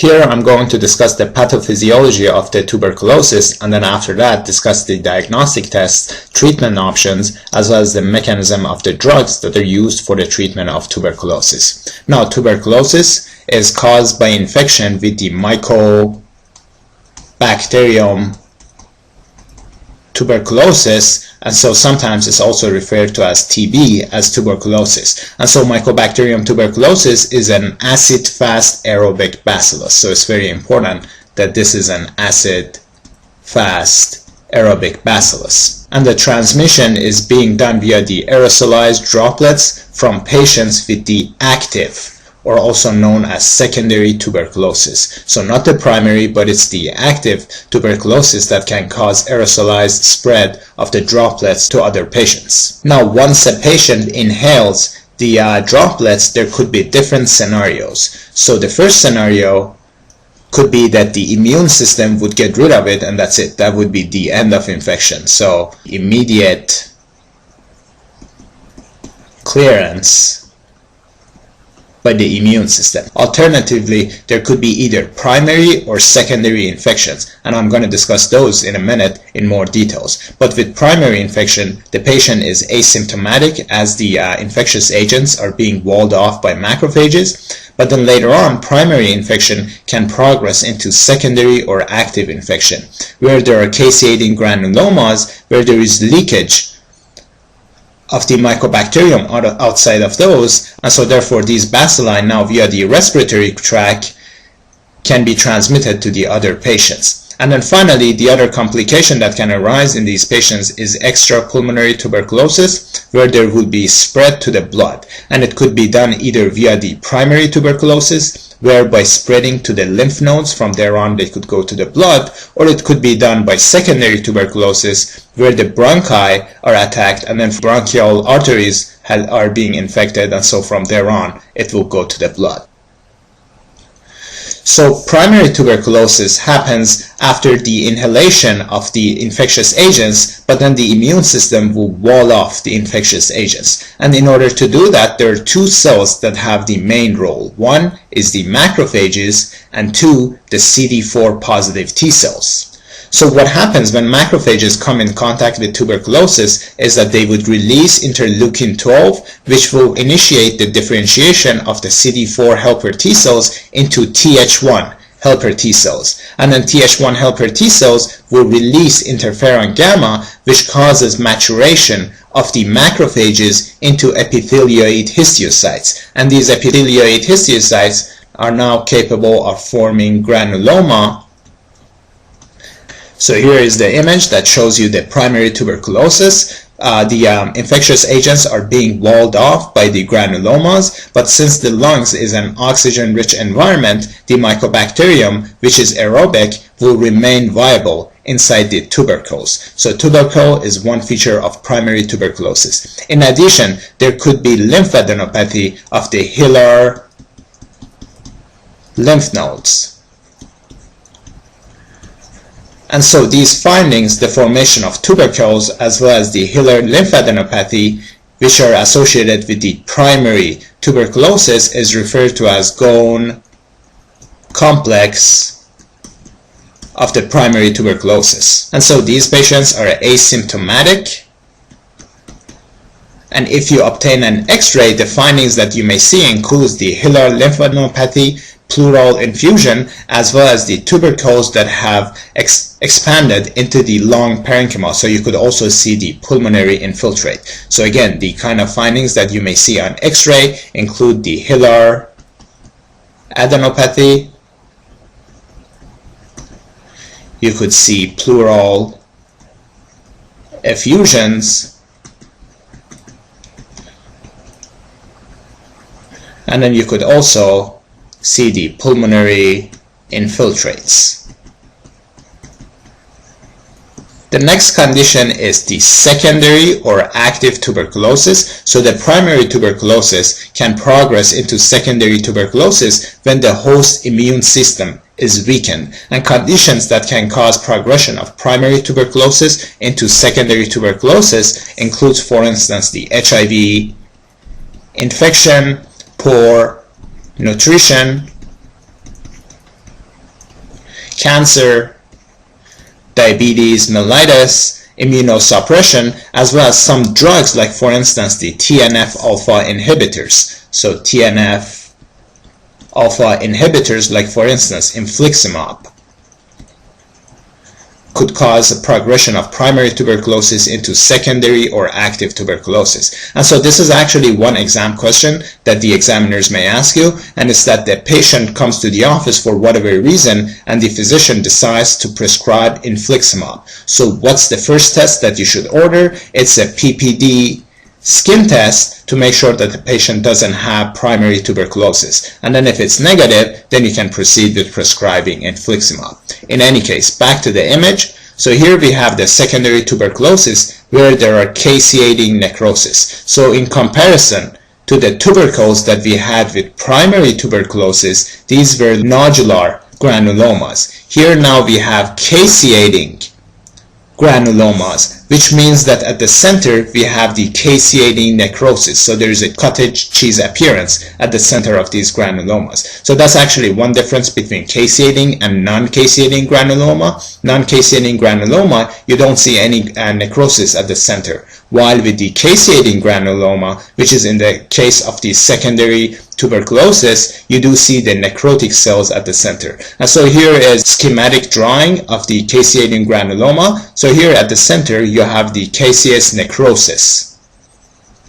Here I'm going to discuss the pathophysiology of the tuberculosis, and then after that discuss the diagnostic tests, treatment options, as well as the mechanism of the drugs that are used for the treatment of tuberculosis. Now, tuberculosis is caused by infection with the Mycobacterium tuberculosis, and so sometimes it's also referred to as TB, as tuberculosis. And so Mycobacterium tuberculosis is an acid-fast aerobic bacillus. So it's very important that this is an acid-fast aerobic bacillus. And the transmission is being done via the aerosolized droplets from patients with the active, or also known as secondary tuberculosis. So not the primary, but it's the active tuberculosis that can cause aerosolized spread of the droplets to other patients. Now, once a patient inhales the droplets, there could be different scenarios. So the first scenario could be that the immune system would get rid of it, and that's it. That would be the end of infection. So immediate clearance by the immune system. Alternatively, there could be either primary or secondary infections, and I'm going to discuss those in a minute in more details. But with primary infection, the patient is asymptomatic as the infectious agents are being walled off by macrophages, but then later on, primary infection can progress into secondary or active infection, where there are caseating granulomas, where there is leakage of the mycobacterium outside of those, and so therefore these bacilli now via the respiratory tract can be transmitted to the other patients. And then finally, the other complication that can arise in these patients is extrapulmonary tuberculosis, where there will be spread to the blood, and it could be done either via the primary tuberculosis, where by spreading to the lymph nodes, from there on they could go to the blood, or it could be done by secondary tuberculosis, where the bronchi are attacked and then bronchial arteries are being infected, and so from there on it will go to the blood. So primary tuberculosis happens after the inhalation of the infectious agents, but then the immune system will wall off the infectious agents. And in order to do that, there are two cells that have the main role. One is the macrophages, and two, the CD4 positive T cells. So what happens when macrophages come in contact with tuberculosis is that they would release interleukin-12, which will initiate the differentiation of the CD4 helper T cells into Th1 helper T cells. And then Th1 helper T cells will release interferon gamma, which causes maturation of the macrophages into epithelioid histiocytes. And these epithelioid histiocytes are now capable of forming granuloma. So here is the image that shows you the primary tuberculosis. The infectious agents are being walled off by the granulomas, but since the lungs is an oxygen-rich environment, the mycobacterium, which is aerobic, will remain viable inside the tubercles. So tubercle is one feature of primary tuberculosis. In addition, there could be lymphadenopathy of the hilar lymph nodes. And so these findings, the formation of tubercles as well as the hilar lymphadenopathy, which are associated with the primary tuberculosis, is referred to as Ghosn complex of the primary tuberculosis. And so these patients are asymptomatic. And if you obtain an X-ray, the findings that you may see includes the hilar lymphadenopathy, pleural infusion, as well as the tubercles that have expanded into the lung parenchyma. So you could also see the pulmonary infiltrate. So again, the kind of findings that you may see on X-ray include the hilar adenopathy. You could see pleural effusions, and then you could also see the pulmonary infiltrates. The next condition is the secondary or active tuberculosis. So the primary tuberculosis can progress into secondary tuberculosis when the host immune system is weakened. And conditions that can cause progression of primary tuberculosis into secondary tuberculosis includes, for instance, the HIV infection, poor nutrition, cancer, diabetes mellitus, immunosuppression, as well as some drugs like, for instance, the TNF-alpha inhibitors. So TNF-alpha inhibitors, like for instance infliximab, could cause a progression of primary tuberculosis into secondary or active tuberculosis. And so this is actually one exam question that the examiners may ask you, and it's that the patient comes to the office for whatever reason and the physician decides to prescribe infliximab. So what's the first test that you should order? It's a PPD skin test to make sure that the patient doesn't have primary tuberculosis. And then if it's negative, then you can proceed with prescribing infliximab. In any case, back to the image. So here we have the secondary tuberculosis where there are caseating necrosis. So in comparison to the tubercles that we had with primary tuberculosis, these were nodular granulomas. Here now we have caseating granulomas, which means that at the center we have the caseating necrosis. So there is a cottage cheese appearance at the center of these granulomas. So that's actually one difference between caseating and non-caseating granuloma. Non-caseating granuloma, you don't see any necrosis at the center, while with the caseating granuloma, which is in the case of the secondary tuberculosis, you do see the necrotic cells at the center. And so here is schematic drawing of the caseating granuloma. So here at the center you have the caseous necrosis,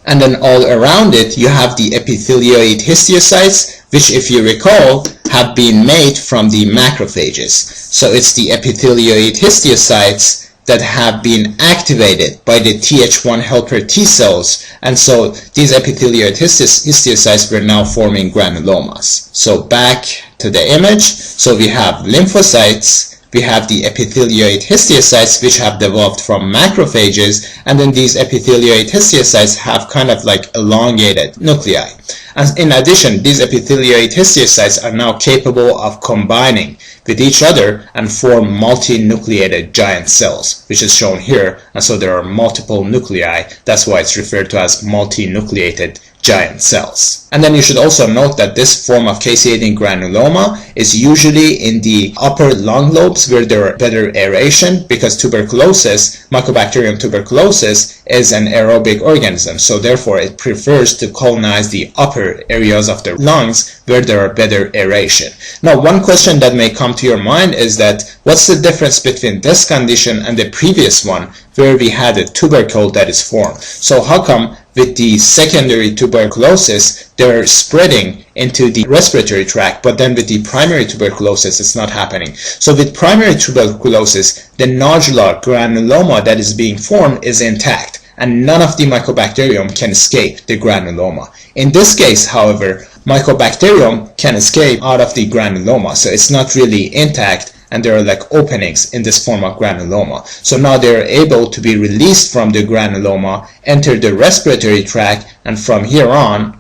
and then all around it you have the epithelioid histiocytes, which, if you recall, have been made from the macrophages. So it's the epithelioid histiocytes that have been activated by the Th1 helper T cells, and so these epithelioid histiocytes were now forming granulomas. So back to the image, so we have lymphocytes, we have the epithelioid histiocytes which have developed from macrophages, and then these epithelioid histiocytes have kind of like elongated nuclei. And in addition, these epithelioid histiocytes are now capable of combining with each other and form multinucleated giant cells, which is shown here. And so there are multiple nuclei. That's why it's referred to as multinucleated giant cells. And then you should also note that this form of caseating granuloma is usually in the upper lung lobes where there are better aeration, because tuberculosis, Mycobacterium tuberculosis, is an aerobic organism. So therefore it prefers to colonize the upper areas of the lungs where there are better aeration. Now, one question that may come to your mind is that what's the difference between this condition and the previous one where we had a tubercle that is formed? So how come with the secondary tuberculosis they're spreading into the respiratory tract, but then with the primary tuberculosis it's not happening? So with primary tuberculosis, the nodular granuloma that is being formed is intact, and none of the mycobacterium can escape the granuloma. In this case, however, mycobacterium can escape out of the granuloma, so it's not really intact, and there are like openings in this form of granuloma. So now they're able to be released from the granuloma, enter the respiratory tract, and from here on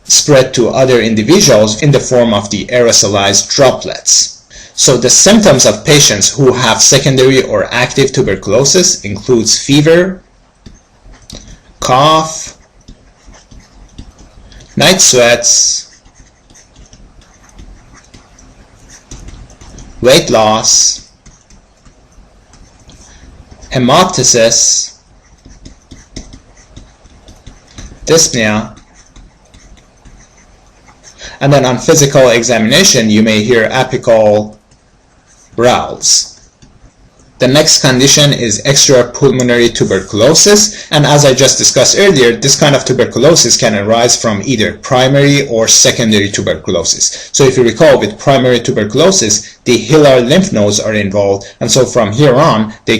spread to other individuals in the form of the aerosolized droplets. So the symptoms of patients who have secondary or active tuberculosis includes fever, cough, night sweats, weight loss, hemoptysis, dyspnea, and then on physical examination you may hear apical growls. The next condition is extrapulmonary tuberculosis, and as I just discussed earlier, this kind of tuberculosis can arise from either primary or secondary tuberculosis. So if you recall, with primary tuberculosis, the hilar lymph nodes are involved, and so from here on, the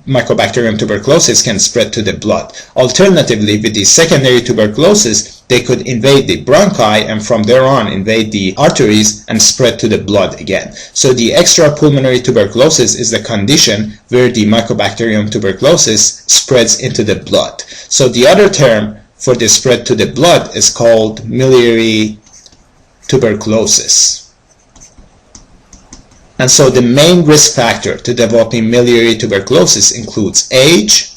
Mycobacterium tuberculosis can spread to the blood. Alternatively, with the secondary tuberculosis, they could invade the bronchi and from there on invade the arteries and spread to the blood again. So the extrapulmonary tuberculosis is the condition where the Mycobacterium tuberculosis spreads into the blood. So the other term for the spread to the blood is called miliary tuberculosis. And so the main risk factor to developing miliary tuberculosis includes age,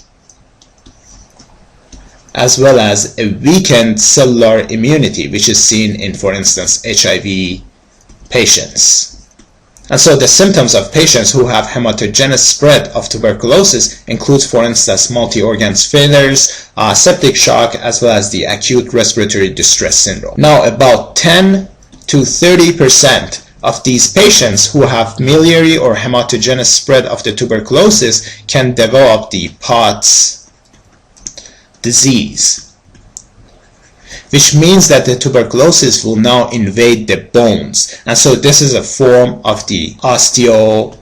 as well as a weakened cellular immunity, which is seen in, for instance, HIV patients. And so the symptoms of patients who have hematogenous spread of tuberculosis includes, for instance, multi-organ failures, septic shock, as well as the acute respiratory distress syndrome. Now, about 10 to 30% of these patients who have miliary or hematogenous spread of the tuberculosis can develop the POTS disease, which means that the tuberculosis will now invade the bones. And so this is a form of the osteomyelitis,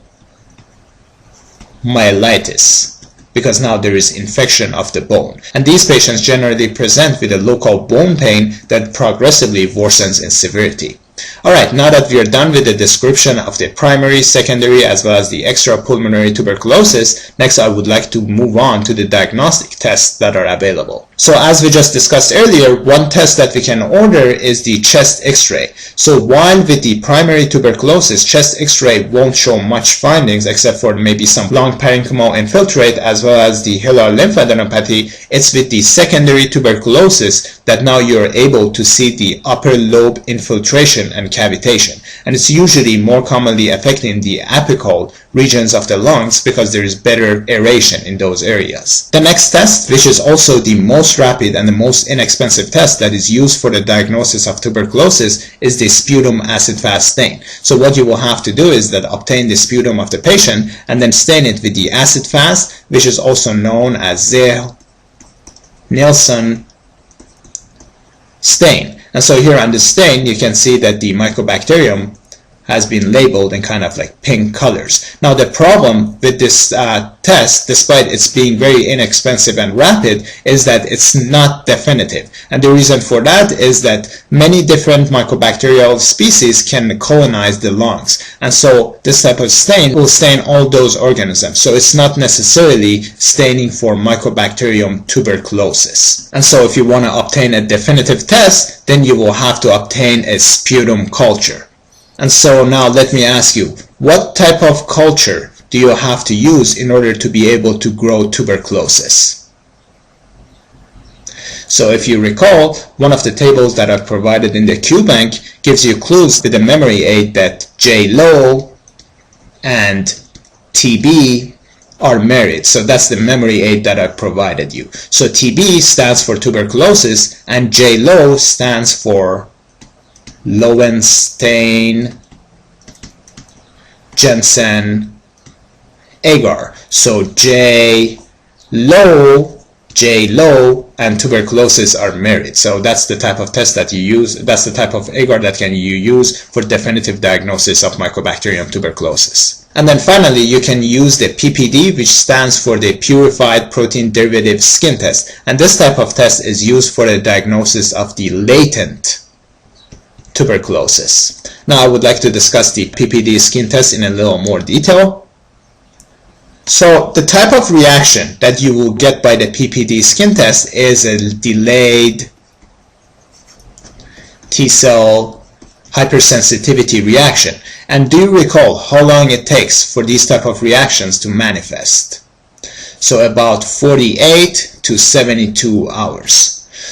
because now there is infection of the bone. And these patients generally present with a local bone pain that progressively worsens in severity. Alright, now that we are done with the description of the primary, secondary, as well as the extrapulmonary tuberculosis, next I would like to move on to the diagnostic tests that are available. So as we just discussed earlier, one test that we can order is the chest x-ray. So while with the primary tuberculosis, chest x-ray won't show much findings except for maybe some lung parenchymal infiltrate as well as the hilar lymphadenopathy, it's with the secondary tuberculosis that now you're able to see the upper lobe infiltration and cavitation, and it's usually more commonly affecting the apical regions of the lungs because there is better aeration in those areas. The next test, which is also the most rapid and the most inexpensive test that is used for the diagnosis of tuberculosis, is the sputum acid-fast stain. So what you will have to do is that obtain the sputum of the patient and then stain it with the acid-fast, which is also known as Ziehl-Neelsen stain. And so here on the stain, you can see that the mycobacterium has been labeled in kind of like pink colors. Now the problem with this test, despite it's being very inexpensive and rapid, is that it's not definitive. And the reason for that is that many different mycobacterial species can colonize the lungs. And so this type of stain will stain all those organisms. So it's not necessarily staining for Mycobacterium tuberculosis. And so if you want to obtain a definitive test, then you will have to obtain a sputum culture. And so now let me ask you, what type of culture do you have to use in order to be able to grow tuberculosis? So if you recall, one of the tables that I've provided in the QBank gives you clues with a memory aid that J-Lo and TB are married. So that's the memory aid that I've provided you. So TB stands for tuberculosis and J-Lo stands for Lowenstein, Jensen, agar. So J-Lo and tuberculosis are married. So that's the type of test that you use. That's the type of agar that you use for definitive diagnosis of Mycobacterium tuberculosis. And then finally, you can use the PPD, which stands for the Purified Protein Derivative Skin Test. And this type of test is used for the diagnosis of the latent tuberculosis. Now I would like to discuss the PPD skin test in a little more detail. So the type of reaction that you will get by the PPD skin test is a delayed T-cell hypersensitivity reaction. And do you recall how long it takes for these type of reactions to manifest? So about 48 to 72 hours.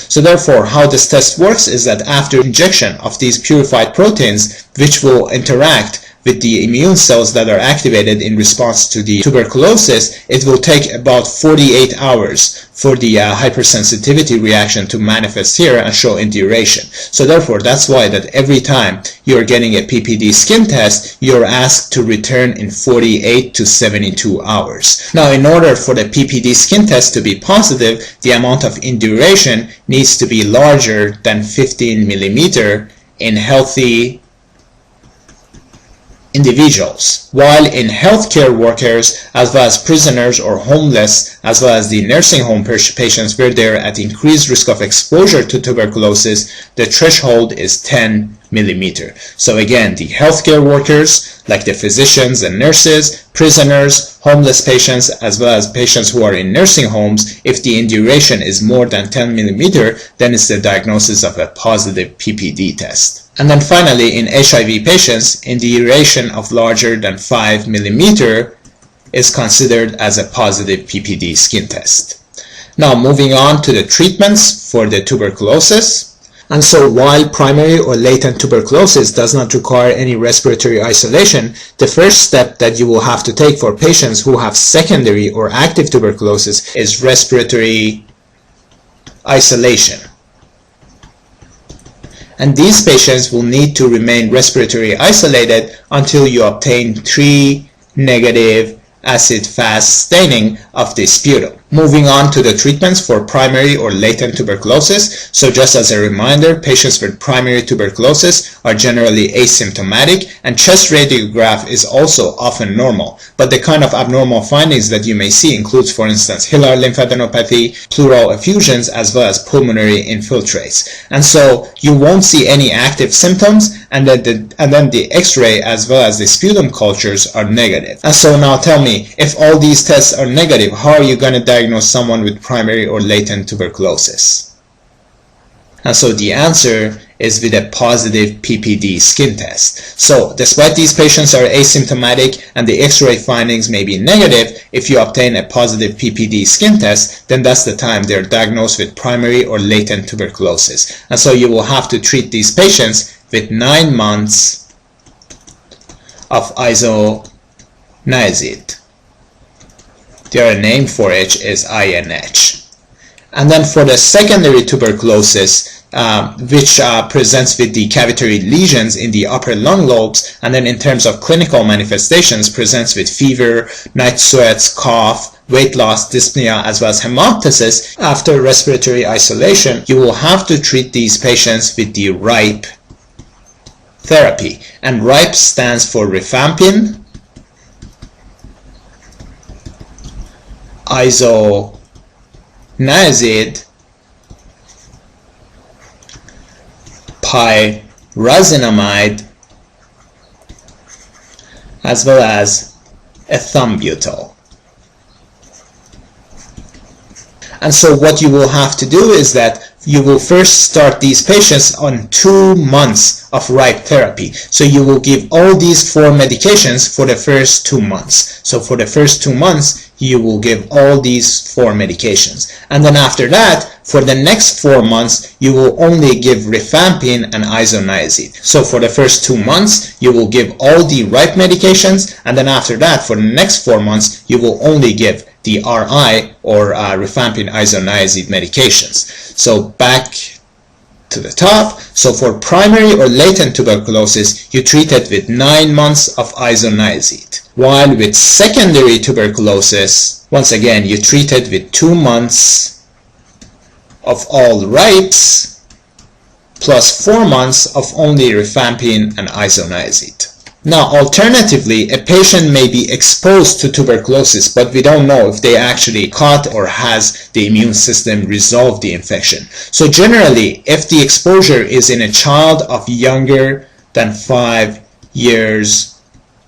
So therefore, how this test works is that after injection of these purified proteins, which will interact with the immune cells that are activated in response to the tuberculosis, it will take about 48 hours for the hypersensitivity reaction to manifest here and show in duration. So therefore, that's why that every time you're getting a PPD skin test, you're asked to return in 48 to 72 hours. Now, in order for the PPD skin test to be positive, the amount of induration needs to be larger than 15 millimeter in healthy individuals, while in healthcare workers as well as prisoners or homeless as well as the nursing home patients where they're at increased risk of exposure to tuberculosis, the threshold is 10 millimeter. So again, the healthcare workers like the physicians and nurses, prisoners, homeless patients as well as patients who are in nursing homes, if the induration is more than 10 millimeter, then it's the diagnosis of a positive PPD test. And then finally, in HIV patients, induration of larger than 5 millimeter is considered as a positive PPD skin test. Now moving on to the treatments for the tuberculosis. And so while primary or latent tuberculosis does not require any respiratory isolation, the first step that you will have to take for patients who have secondary or active tuberculosis is respiratory isolation. And these patients will need to remain respiratory isolated until you obtain 3 negative acid-fast staining of the sputum. Moving on to the treatments for primary or latent tuberculosis. So just as a reminder, patients with primary tuberculosis are generally asymptomatic, and chest radiograph is also often normal. But the kind of abnormal findings that you may see includes, for instance, hilar lymphadenopathy, pleural effusions, as well as pulmonary infiltrates. And so you won't see any active symptoms, and then the X-ray as well as the sputum cultures are negative. And so now tell me, if all these tests are negative, how are you going to diagnose someone with primary or latent tuberculosis? And so the answer is with a positive PPD skin test. So despite these patients are asymptomatic and the X-ray findings may be negative, if you obtain a positive PPD skin test, then that's the time they're diagnosed with primary or latent tuberculosis. And so you will have to treat these patients with 9 months of isoniazid. Their name for it is INH. And then for the secondary tuberculosis, which presents with the cavitary lesions in the upper lung lobes, and then in terms of clinical manifestations presents with fever, night sweats, cough, weight loss, dyspnea, as well as hemoptysis. After respiratory isolation, you will have to treat these patients with the RIPE therapy. And RIPE stands for rifampin, isoniazid, pyrazinamide, as well as ethambutol. And so what you will have to do is that you will first start these patients on 2 months of RIPE therapy. So you will give all these 4 medications for the first 2 months. So for the first 2 months, you will give all these 4 medications. And then after that, for the next 4 months, you will only give rifampin and isoniazid. So for the first 2 months, you will give all the RIPE medications. And then after that, for the next 4 months, you will only give the RI or rifampin isoniazid medications. So back to the top. So for primary or latent tuberculosis, you treat it with 9 months of isoniazid. While with secondary tuberculosis, once again, you treat it with 2 months of all RIPEs plus 4 months of only rifampin and isoniazid. Now, alternatively, a patient may be exposed to tuberculosis, but we don't know if they actually caught or has the immune system resolved the infection. So generally, if the exposure is in a child of younger than 5 years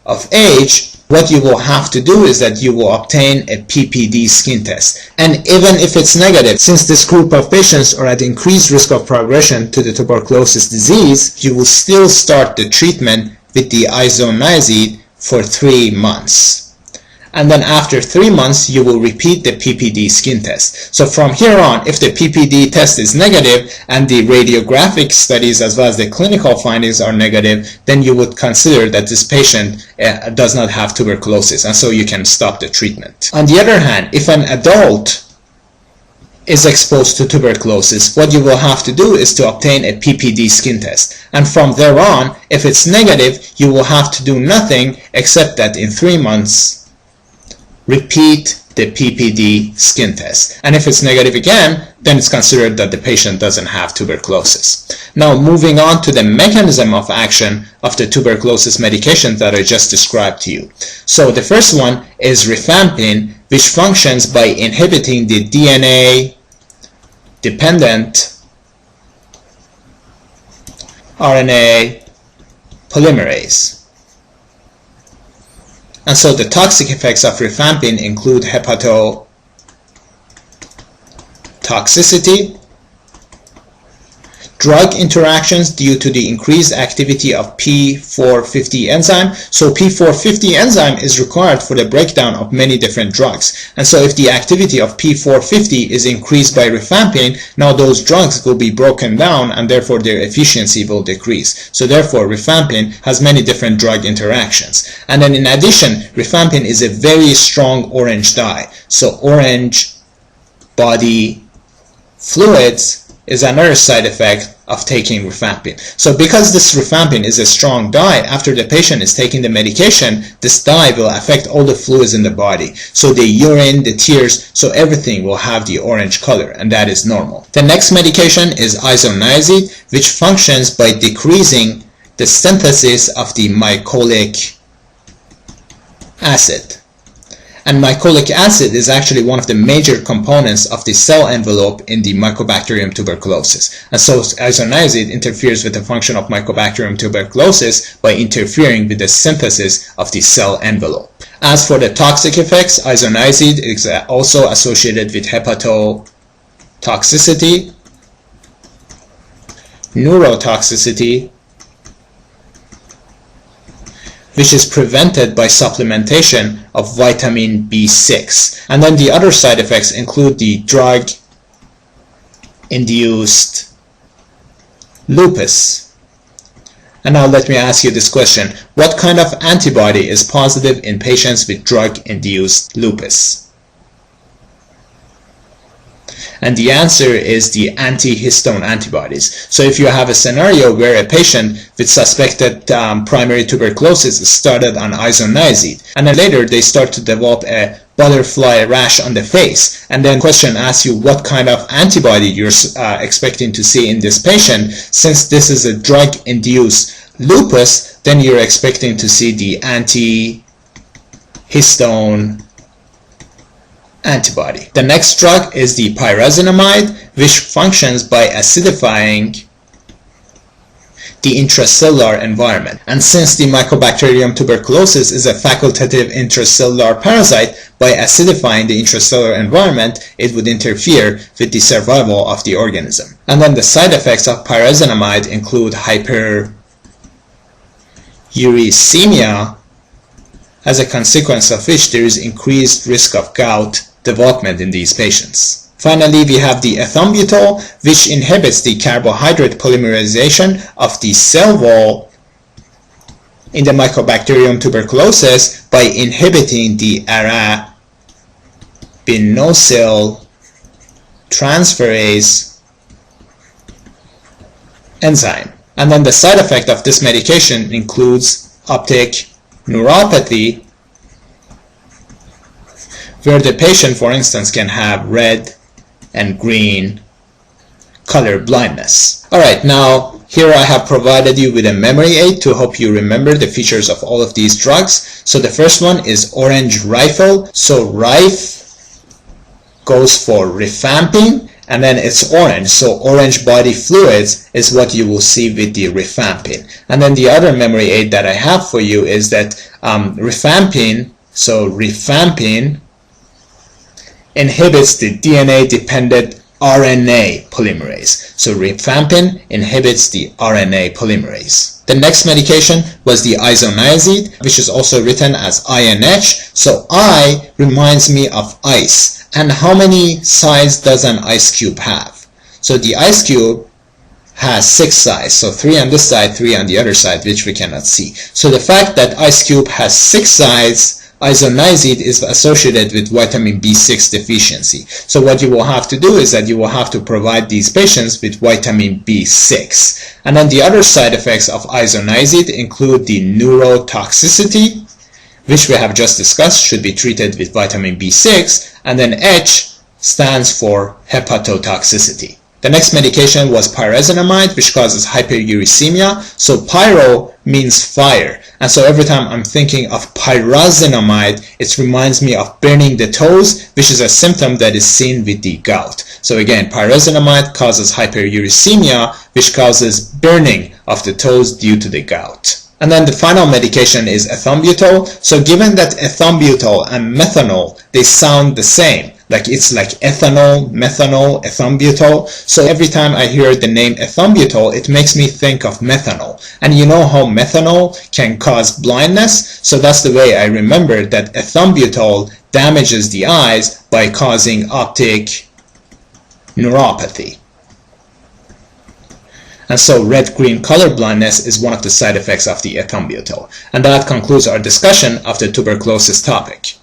of age, what you will have to do is that you will obtain a PPD skin test. And even if it's negative, since this group of patients are at increased risk of progression to the tuberculosis disease, you will still start the treatment with the isoniazid for 3 months. And then after 3 months, you will repeat the PPD skin test. So from here on, if the PPD test is negative and the radiographic studies as well as the clinical findings are negative, then you would consider that this patient does not have tuberculosis, and so you can stop the treatment. On the other hand, if an adult is exposed to tuberculosis, what you will have to do is to obtain a PPD skin test. And from there on, if it's negative, you will have to do nothing except that in 3 months, repeat the PPD skin test. And if it's negative again, then it's considered that the patient doesn't have tuberculosis. Now, moving on to the mechanism of action of the tuberculosis medication that I just described to you. So the first one is rifampin, which functions by inhibiting the DNA-dependent RNA polymerase. And so the toxic effects of rifampin include hepatotoxicity, drug interactions due to the increased activity of P450 enzyme. So P450 enzyme is required for the breakdown of many different drugs. And so if the activity of P450 is increased by rifampin, now those drugs will be broken down and therefore their efficiency will decrease. So therefore rifampin has many different drug interactions. And then in addition, rifampin is a very strong orange dye. So orange body fluids is another side effect of taking rifampin. So because this rifampin is a strong dye, after the patient is taking the medication, this dye will affect all the fluids in the body. So the urine, the tears, so everything will have the orange color, and that is normal. The next medication is isoniazid, which functions by decreasing the synthesis of the mycolic acid. And mycolic acid is actually one of the major components of the cell envelope in the Mycobacterium tuberculosis. And so isoniazid interferes with the function of Mycobacterium tuberculosis by interfering with the synthesis of the cell envelope. As for the toxic effects, isoniazid is also associated with hepatotoxicity, neurotoxicity, which is prevented by supplementation of vitamin B6. And then the other side effects include the drug-induced lupus. And now let me ask you this question. What kind of antibody is positive in patients with drug-induced lupus? And the answer is the antihistone antibodies. So if you have a scenario where a patient with suspected primary tuberculosis started on isoniazid, and then later they start to develop a butterfly rash on the face, and then the question asks you what kind of antibody you're expecting to see in this patient. Since this is a drug-induced lupus, then you're expecting to see the antihistone antibody. The next drug is the pyrazinamide, which functions by acidifying the intracellular environment. And since the Mycobacterium tuberculosis is a facultative intracellular parasite, by acidifying the intracellular environment, it would interfere with the survival of the organism. And then the side effects of pyrazinamide include hyperuricemia, as a consequence of which there is increased risk of gout development in these patients. Finally, we have the ethambutol, which inhibits the carbohydrate polymerization of the cell wall in the Mycobacterium tuberculosis by inhibiting the arabinosyl transferase enzyme. And then the side effect of this medication includes optic neuropathy, where the patient, for instance, can have red and green color blindness. Alright, now here I have provided you with a memory aid to help you remember the features of all of these drugs. So the first one is orange rifle. So RIFE goes for rifampin, and then it's orange. So orange body fluids is what you will see with the rifampin. And then the other memory aid that I have for you is that rifampin inhibits the DNA-dependent RNA polymerase. So rifampin inhibits the RNA polymerase. The next medication was the isoniazid, which is also written as INH. So I reminds me of ice. And how many sides does an ice cube have? So the ice cube has 6 sides. So 3 on this side, 3 on the other side, which we cannot see. So the fact that ice cube has 6 sides, isoniazid is associated with vitamin B6 deficiency. So what you will have to do is that you will have to provide these patients with vitamin B6. And then the other side effects of isoniazid include the neurotoxicity, which we have just discussed, should be treated with vitamin B6, and then H stands for hepatotoxicity. The next medication was pyrazinamide, which causes hyperuricemia. So pyro means fire. And so every time I'm thinking of pyrazinamide, it reminds me of burning the toes, which is a symptom that is seen with the gout. So again, pyrazinamide causes hyperuricemia, which causes burning of the toes due to the gout. And then the final medication is ethambutol. So given that ethambutol and methanol, they sound the same, Like it's like ethanol, methanol, ethambutol. So every time I hear the name ethambutol, it makes me think of methanol. And you know how methanol can cause blindness? So that's the way I remember that ethambutol damages the eyes by causing optic neuropathy. And so red-green color blindness is one of the side effects of the ethambutol. And that concludes our discussion of the tuberculosis topic.